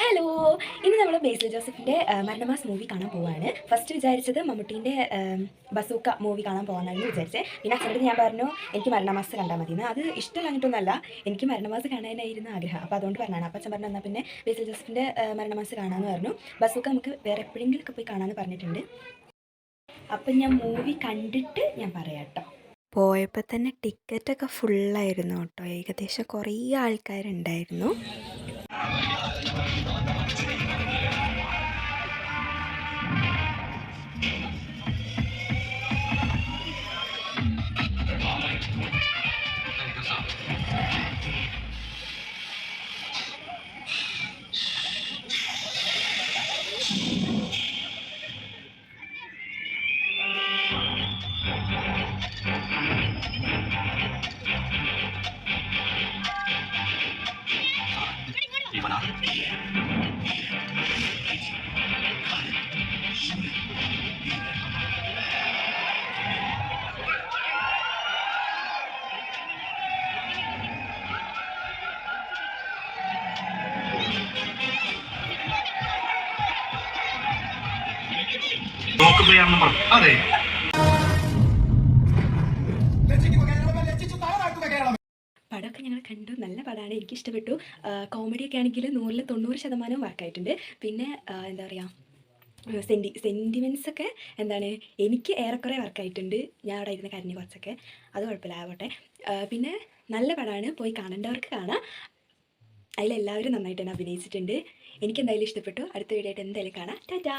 Hello, ഇന്ന് നമ്മൾ ബേസിൽ ജോസഫിൻ്റെ മരണമാസ് മൂവി കാണാൻ പോവാണ്. ഫസ്റ്റ് വിചാരിച്ചത് മമ്മൂട്ടീൻ്റെ ബസൂക്ക മൂവി കാണാൻ പോകാമെന്നായിരുന്നു വിചാരിച്ചത്. പിന്നെ അച്ഛനോട് ഞാൻ പറഞ്ഞു എനിക്ക് മരണമാസ് കണ്ടാൽ മതിയെന്ന്. അത് ഇഷ്ടമല്ലാഞ്ഞിട്ടൊന്നുമല്ല, എനിക്ക് മരണമാസ് കാണാനായിരുന്നു ആഗ്രഹം. അപ്പോൾ അതുകൊണ്ട് പറഞ്ഞാണ്. അപ്പോൾ അച്ഛൻ പറഞ്ഞു എന്നാൽ പിന്നെ ബേസിൽ ജോസഫിൻ്റെ മരണമാസ് കാണാമെന്ന് പറഞ്ഞു. ബസൂക്ക നമുക്ക് വേറെ എപ്പോഴെങ്കിലുമൊക്കെ പോയി കാണാമെന്ന് പറഞ്ഞിട്ടുണ്ട്. അപ്പം ഞാൻ മൂവി കണ്ടിട്ട് ഞാൻ പറയാം കേട്ടോ. പോയപ്പോൾ തന്നെ ടിക്കറ്റൊക്കെ ഫുള്ളായിരുന്നു കേട്ടോ. ഏകദേശം കുറേ ആൾക്കാരുണ്ടായിരുന്നു. അതെ, പടമൊക്കെ ഞങ്ങൾ കണ്ടു. നല്ല പടമാണ്, എനിക്ക് ഇഷ്ടപ്പെട്ടു. കോമഡിയൊക്കെ ആണെങ്കിൽ 100-90% വർക്കായിട്ടുണ്ട്. പിന്നെ എന്താ പറയുക, സെൻറ്റിമെൻറ്റ്സൊക്കെ എന്താണ് എനിക്ക് ഏറെക്കുറെ വർക്കായിട്ടുണ്ട്. ഞാൻ അവിടെ ഇരുന്ന് കരഞ്ഞ് കുറച്ചൊക്കെ, അത് കുഴപ്പമില്ല, ആവട്ടെ. പിന്നെ നല്ല പടമാണ്, പോയി കാണേണ്ടവർക്ക് കാണാം. അതിലെല്ലാവരും നന്നായിട്ട് തന്നെ അഭിനയിച്ചിട്ടുണ്ട്. എനിക്കെന്തായാലും ഇഷ്ടപ്പെട്ടു. അടുത്ത വീഡിയോ ആയിട്ട് എന്തായാലും കാണാം. ടാറ്റാ.